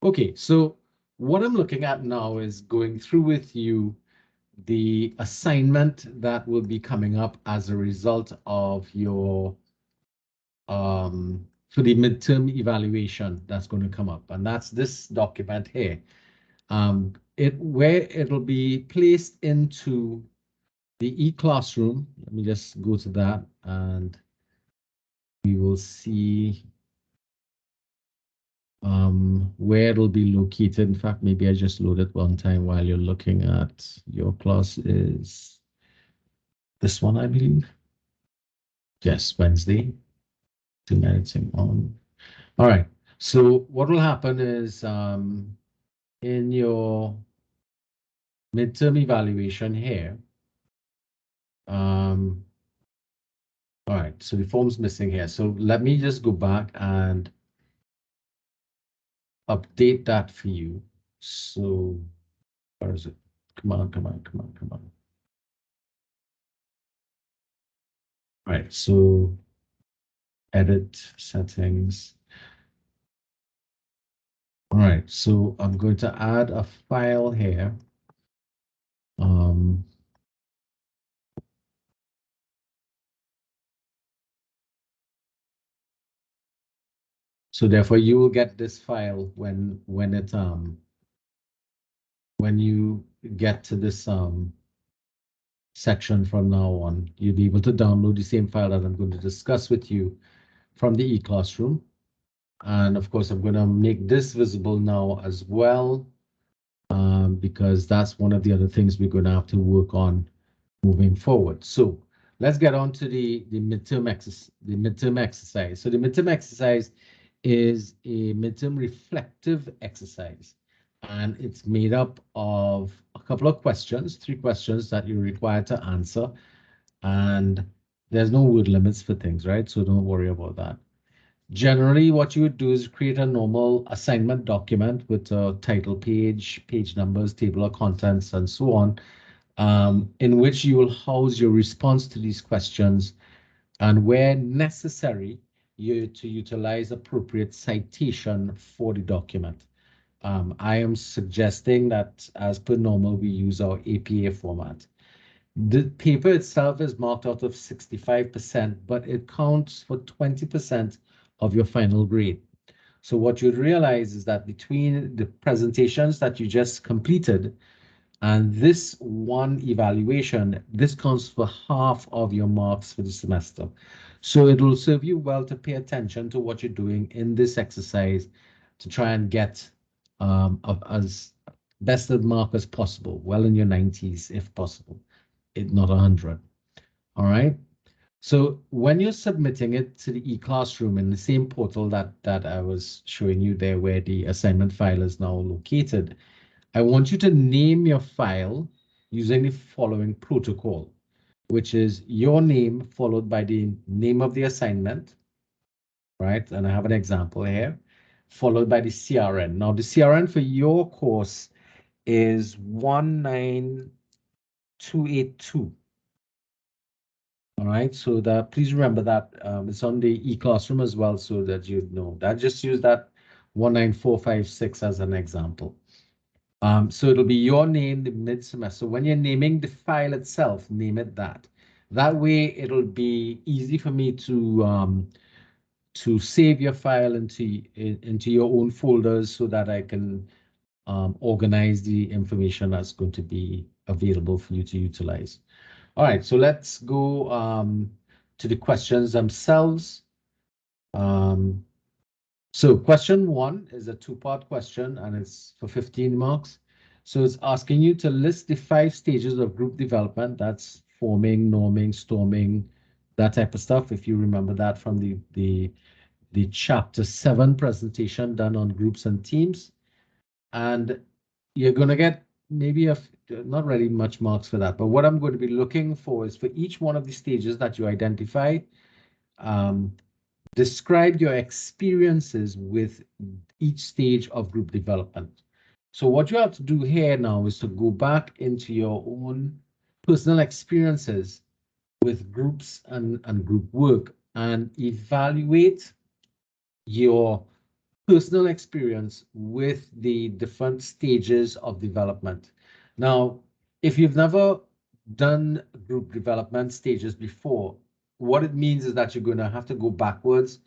Okay, so what I'm looking at now is going through with you the assignment that will be coming up as a result of your for the midterm evaluation that's going to come up, and that's this document here. Where it'll be placed into the e-classroom. Let me just go to that, and we will see where it'll be located. In fact, maybe I just load it one time while you're looking at your class. Is this one, I believe? Yes, Wednesday. 2 minutes on. All right. So what will happen is in your midterm evaluation here. All right. So the form's missing here. So let me just go back and update that for you. So where is it? Come on, come on, come on, come on. All right. So edit settings. All right. So I'm going to add a file here. So therefore you will get this file when you get to this section from now on. You'll be able to download the same file that I'm going to discuss with you from the e-classroom. And of course, I'm going to make this visible now as well, because that's one of the other things we're going to have to work on moving forward. So let's get on to the midterm exercise. So the midterm exercise is a midterm reflective exercise, and it's made up of a couple of questions, 3 questions that you're required to answer, and there's no word limits for things, right? So don't worry about that. Generally, what you would do is create a normal assignment document with a title page, page numbers, table of contents, and so on, in which you will house your response to these questions, and where necessary, you to utilize appropriate citation for the document. I am suggesting that, as per normal, we use our APA format. The paper itself is marked out of 65%, but it counts for 20% of your final grade. So what you'd realize is that between the presentations that you just completed and this one evaluation, this counts for half of your marks for the semester. So it will serve you well to pay attention to what you're doing in this exercise to try and get as best a mark as possible, well in your 90s if possible, if not 100. All right. So when you're submitting it to the e-classroom in the same portal that I was showing you there, where the assignment file is now located, I want you to name your file using the following protocol, which is your name followed by the name of the assignment, right? And I have an example here, followed by the CRN. Now, the CRN for your course is 19282. All right, so that please remember that it's on the e-classroom as well, so that you know that. Just use that 19456 as an example. So it'll be your name, the mid-semester. When you're naming the file itself, name it that. That way, it'll be easy for me to save your file into your own folders, so that I can organize the information that's going to be available for you to utilize. All right, so let's go to the questions themselves. So question 1 is a 2-part question, and it's for 15 marks. So it's asking you to list the 5 stages of group development. That's forming, norming, storming, that type of stuff. If you remember that from the chapter 7 presentation done on groups and teams. And you're going to get maybe not really much marks for that, but what I'm going to be looking for is for each one of the stages that you identify, describe your experiences with each stage of group development. So what you have to do here now is to go back into your own personal experiences with groups and group work, and evaluate your personal experience with the different stages of development. Now, if you've never done group development stages before, what it means is that you're going to have to go backwards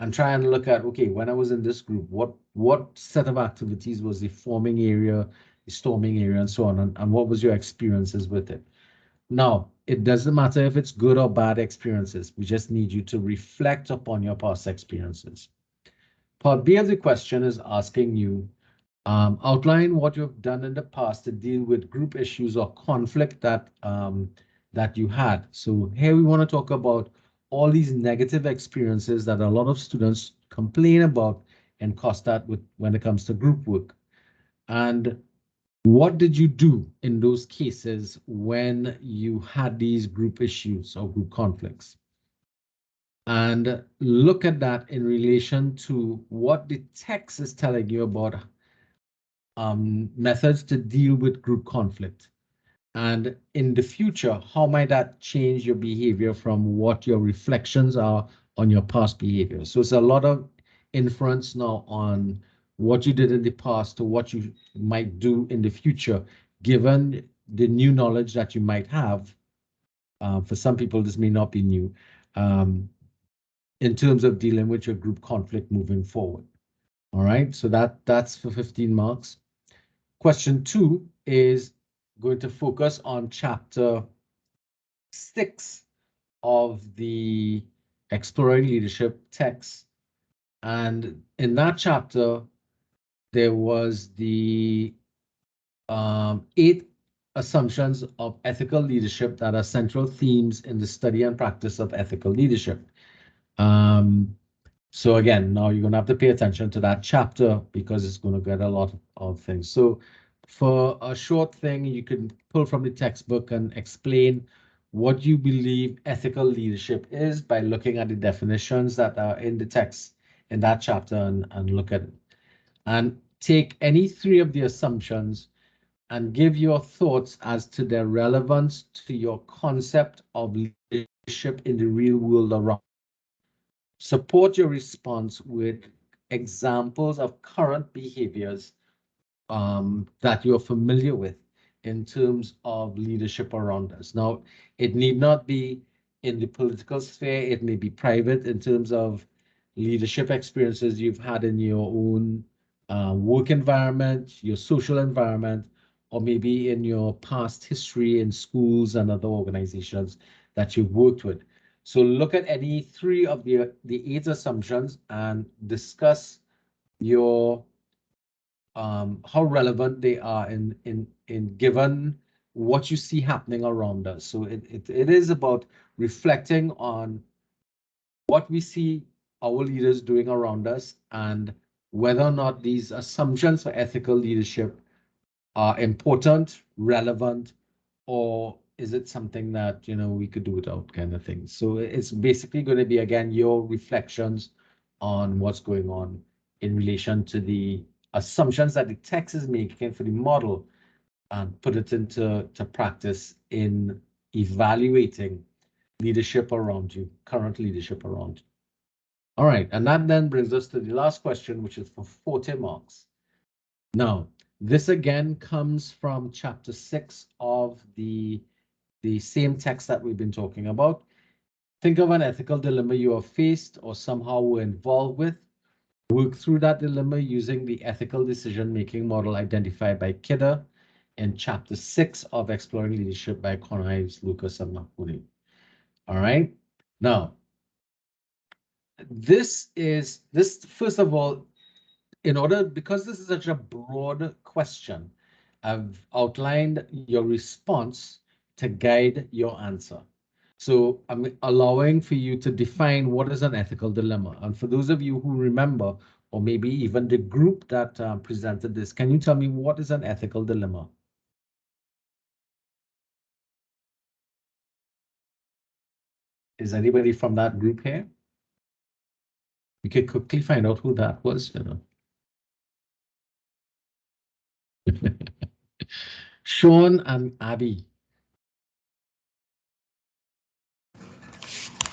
and try and look at, okay, when I was in this group, what set of activities was the forming area, the storming area, and so on, and what was your experiences with it? Now, it doesn't matter if it's good or bad experiences. We just need you to reflect upon your past experiences. Part B of the question is asking you, outline what you've done in the past to deal with group issues or conflict that you had. So here we want to talk about all these negative experiences that a lot of students complain about in COSTAT when it comes to group work. And what did you do in those cases when you had these group issues or group conflicts? And look at that in relation to what the text is telling you about methods to deal with group conflict. And in the future, how might that change your behavior from what your reflections are on your past behavior? So it's a lot of inference now on what you did in the past to what you might do in the future, given the new knowledge that you might have. For some people, this may not be new. In terms of dealing with your group conflict moving forward. All right, so that's for 15 marks. Question 2 is going to focus on chapter 6 of the Exploring Leadership text. And in that chapter, there was the 8 assumptions of ethical leadership that are central themes in the study and practice of ethical leadership. So again, now you're going to have to pay attention to that chapter because it's going to get a lot of things. So for a short thing, you can pull from the textbook and explain what you believe ethical leadership is by looking at the definitions that are in the text in that chapter and look at it. And take any 3 of the assumptions and give your thoughts as to their relevance to your concept of leadership in the real world around. Support your response with examples of current behaviors that you're familiar with in terms of leadership around us. Now, it need not be in the political sphere. It may be private in terms of leadership experiences you've had in your own work environment, your social environment, or maybe in your past history in schools and other organizations that you've worked with. So look at any 3 of the 8 assumptions and discuss your how relevant they are in given what you see happening around us. So it is about reflecting on what we see our leaders doing around us and whether or not these assumptions for ethical leadership are important, relevant, or is it something that, you know, we could do without kind of thing. So it's basically going to be, again, your reflections on what's going on in relation to the assumptions that the text is making for the model and put it into practice in evaluating leadership around you, current leadership around you. All right, and that then brings us to the last question, which is for 40 marks. Now, this again comes from chapter 6 of the same text that we've been talking about. Think of an ethical dilemma you have faced or somehow were involved with. Work through that dilemma using the ethical decision-making model identified by Kidder in chapter 6 of Exploring Leadership by Conhives, Lucas, and Mahmoudi. All right. Now, this first of all, because this is such a broad question, I've outlined your response to guide your answer. So I'm allowing for you to define what is an ethical dilemma. And for those of you who remember, or maybe even the group that presented this, can you tell me what is an ethical dilemma? Is anybody from that group here? We could quickly find out who that was, you know. Sean and Abby.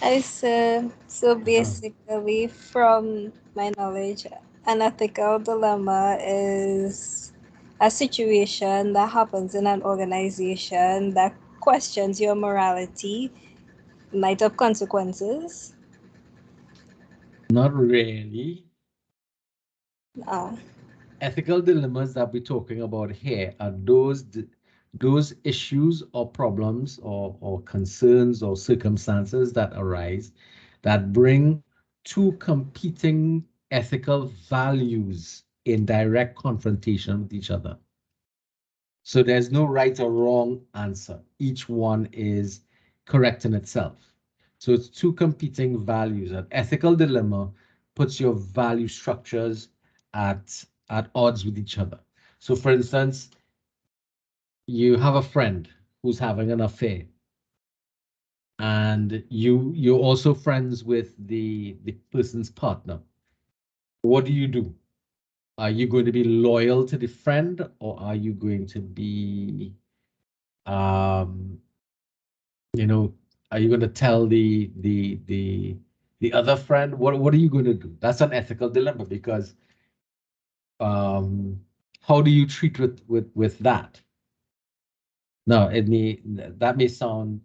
I see. So basically, from my knowledge, An ethical dilemma is a situation that happens in an organization that questions your morality in light of consequences. Not really. Uh, Ethical dilemmas that we're talking about here are those issues or problems or concerns or circumstances that arise that bring two competing ethical values in direct confrontation with each other. So there's no right or wrong answer. Each one is correct in itself. So it's two competing values. An ethical dilemma puts your value structures at odds with each other. So for instance, you have a friend who's having an affair, and you're also friends with the person's partner. What do you do? Are you going to be loyal to the friend, or are you going to be um you know, are you going to tell the other friend? What are you going to do? That's an ethical dilemma because um, how do you treat with that? Now, that may sound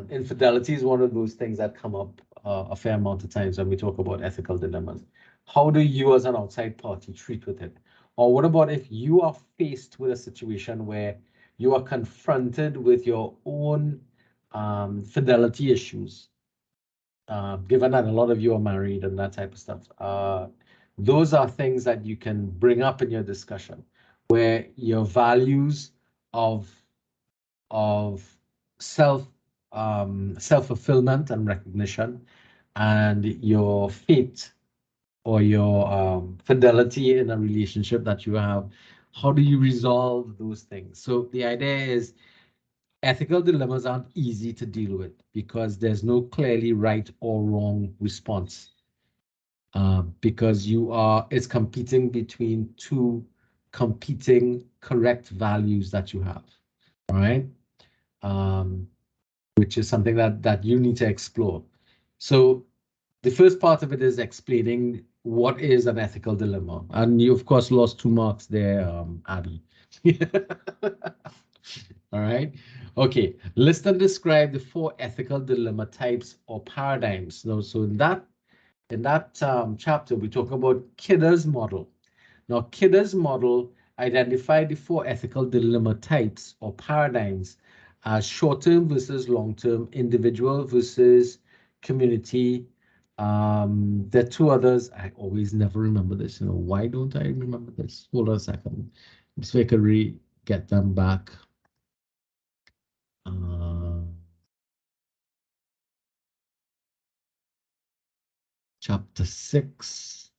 infidelity is one of those things that come up a fair amount of times when we talk about ethical dilemmas. How do you, as an outside party, treat with it? Or what about if you are faced with a situation where you are confronted with your own fidelity issues, given that a lot of you are married and that type of stuff? Those are things that you can bring up in your discussion, where your values of of self self-fulfillment and recognition and your faith or your fidelity in a relationship that you have, how do you resolve those things? So the idea is ethical dilemmas aren't easy to deal with because there's no clearly right or wrong response, because it's competing between two competing correct values that you have, all right? Um, which is something that you need to explore. So the first part of it is explaining what is an ethical dilemma. And you, of course, lost 2 marks there, Abby. All right. Okay. List and describe the 4 ethical dilemma types or paradigms. Now, so in that chapter, we talk about Kidder's model. Now, Kidder's model identified the 4 ethical dilemma types or paradigms as short-term versus long-term, individual versus community. There are 2 others. I always never remember this. Why don't I remember this? Hold on a second. So I could get them back. Chapter 6.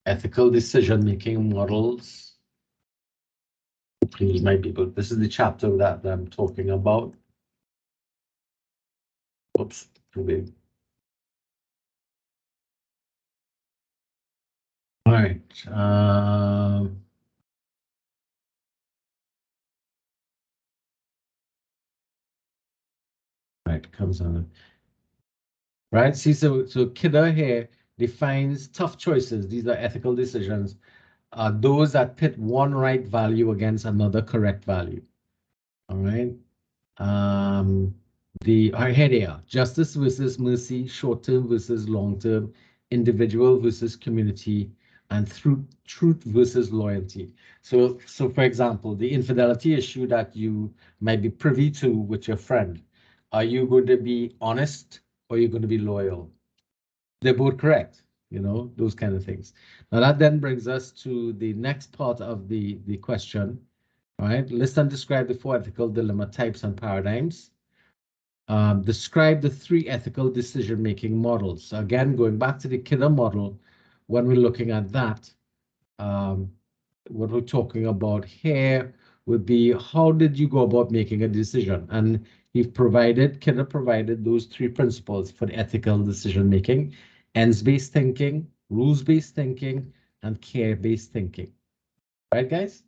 Ethical decision-making models. Please, my people, this is the chapter that I'm talking about. Oops, too big. All right. Right, comes on. Right, see, so Kidder here defines tough choices. These are ethical decisions. Those that pit one right value against another correct value. All right. Here they are: justice versus mercy, short-term versus long-term, individual versus community, and truth versus loyalty. So for example, the infidelity issue that you might be privy to with your friend, are you going to be honest or are you going to be loyal? They're both correct, those kind of things. Now that then brings us to the next part of the question. All right, list and describe the 4 ethical dilemma types and paradigms. Describe the 3 ethical decision-making models. So again, going back to the Kidder model, when we're looking at that, what we're talking about here would be, how did you go about making a decision? And Kidder provided those 3 principles for the ethical decision-making: ends-based thinking, rules-based thinking, and care-based thinking. Right, guys?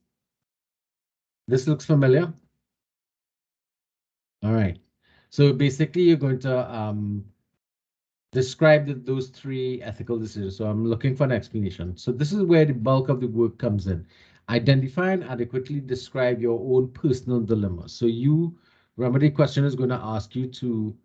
This looks familiar? All right. So basically, you're going to describe those three ethical decisions. So I'm looking for an explanation. So this is where the bulk of the work comes in. Identify and adequately describe your own personal dilemma. So you, remember, the question is going to ask you to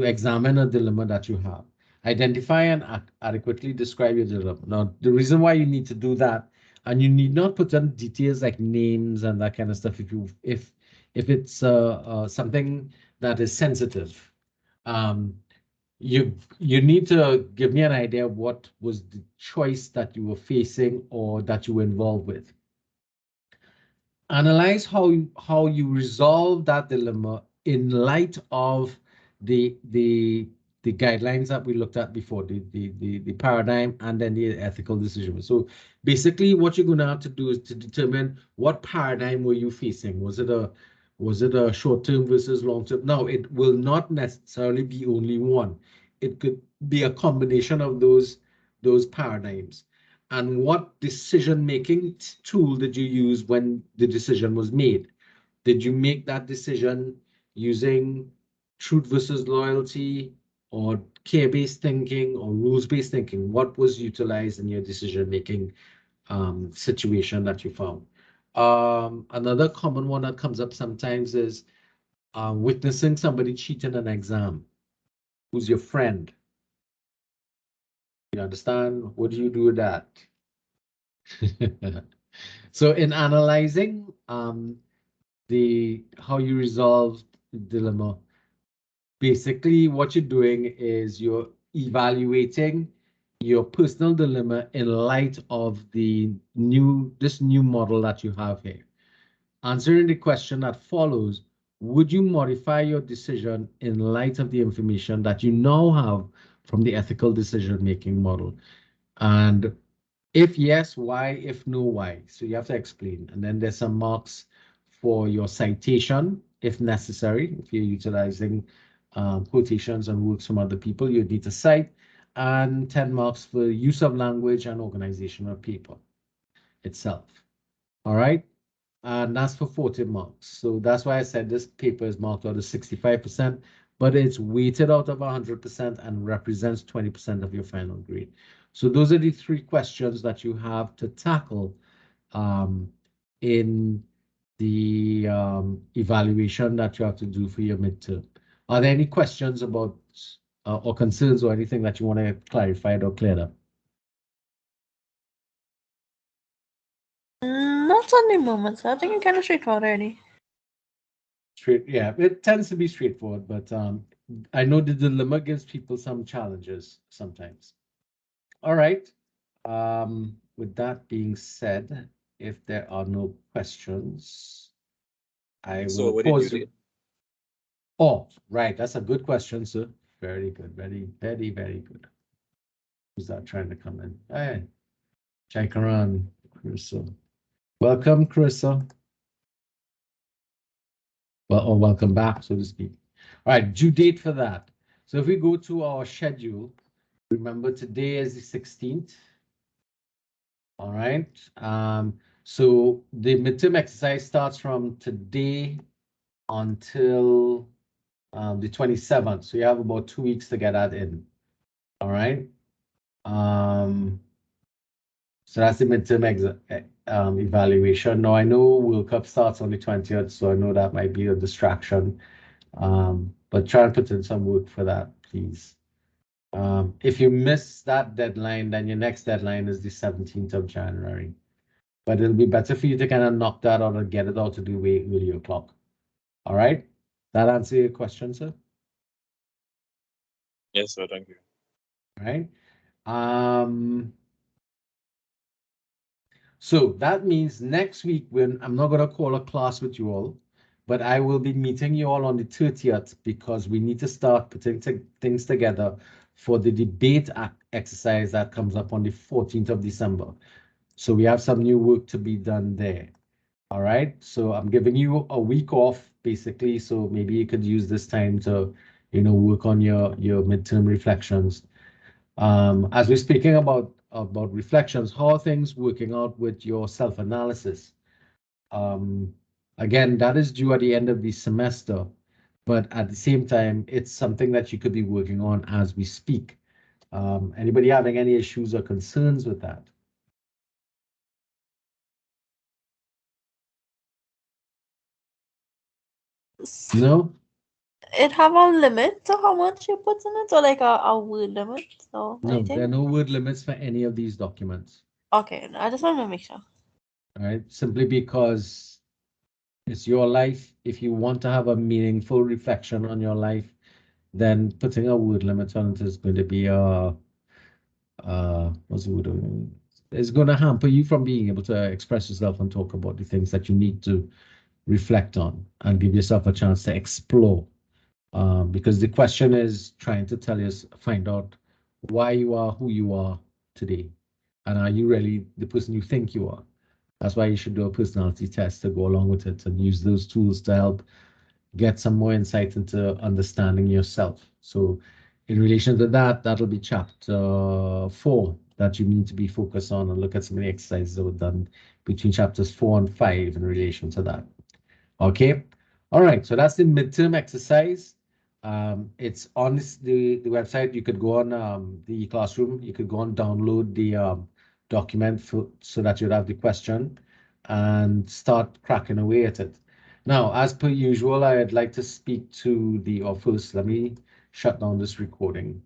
examine a dilemma that you have. Identify and adequately describe your dilemma. Now, the reason why you need to do that, and you need not put in details like names and that kind of stuff if it's something that is sensitive. Um, you need to give me an idea of what was the choice that you were facing or that you were involved with. Analyze how you resolve that dilemma in light of the guidelines that we looked at before, the paradigm and then the ethical decision. So basically what you're going to have to do is to determine what paradigm were you facing. Was it a short-term versus long-term? No, it will not necessarily be only one. It could be a combination of those paradigms. And what decision-making tool did you use when the decision was made? Did you make that decision using truth versus loyalty or care-based thinking or rules-based thinking? What was utilized in your decision-making situation that you found? Another common one that comes up sometimes is witnessing somebody cheat in an exam. Who's your friend? You understand? What do you do with that? So in analyzing how you resolve the dilemma, basically what you're doing is you're evaluating your personal dilemma in light of this new model that you have here. Answering the question that follows, would you modify your decision in light of the information that you now have from the ethical decision-making model? And if yes, why? If no, why? So you have to explain. And then there's some marks for your citation, if necessary. If you're utilizing quotations and works from other people, you need to cite. And 10 marks for use of language and organizational paper itself. All right. And that's for 40 marks. So that's why I said this paper is marked out as 65%, but it's weighted out of 100% and represents 20% of your final grade. So those are the three questions that you have to tackle in the evaluation that you have to do for your midterm. Are there any questions about or concerns or anything that you want to get clarified or cleared up? Not on the moment, so I think it's kind of straightforward already. Yeah, it tends to be straightforward, but I know the dilemma gives people some challenges sometimes. All right. With that being said, if there are no questions, I So will what did you pause. do? Oh, right. That's a good question, sir. Very good. Very, very, very good. Who's that trying to come in? Hey, Chaikaran, Carissa. Welcome, Carissa. Well, or welcome back, so to speak. All right, due date for that. So if we go to our schedule, remember today is the 16th. All right. So the midterm exercise starts from today until the 27th. So you have about 2 weeks to get that in. All right. So that's the midterm evaluation. Now I know World Cup starts on the 20th, so I know that might be a distraction. But try and put in some work for that, please. If you miss that deadline, then your next deadline is the 17th of January. But it'll be better for you to kind of knock that out and get it out to the way early o'clock. All right? That answer your question, sir? Yes, sir, thank you. All right. So that means next week, when I'm not going to call a class with you all, but I will be meeting you all on the 30th because we need to start putting things together for the debate exercise that comes up on the 14th of December. So we have some new work to be done there. All right. So I'm giving you a week off, basically. So maybe you could use this time to, work on your midterm reflections. As we're speaking about reflections, how are things working out with your self-analysis? Again, that is due at the end of the semester. but at the same time, it's something that you could be working on as we speak. Anybody having any issues or concerns with that? No? It have a limit to how much you put in it, or like a word limit, so No, there are anything? no word limits for any of these documents. Okay, I just want to make sure. All right, simply because it's your life. If you want to have a meaningful reflection on your life, then putting a word limit on it is going to be what's the word? It's going to hamper you from being able to express yourself and talk about the things that you need to reflect on and give yourself a chance to explore. Because the question is trying to tell you, find out why you are who you are today. And are you really the person you think you are? That's why you should do a personality test to go along with it and use those tools to help get some more insight into understanding yourself. So in relation to that, that'll be chapter 4 that you need to be focused on and look at some of the exercises that were done between chapters 4 and 5 in relation to that. Okay. All right. So that's the midterm exercise. It's on the website. You could go on the classroom. You could go and download the document so that you'd have the question and start cracking away at it. Now, as per usual, I'd like to speak to first, let me shut down this recording.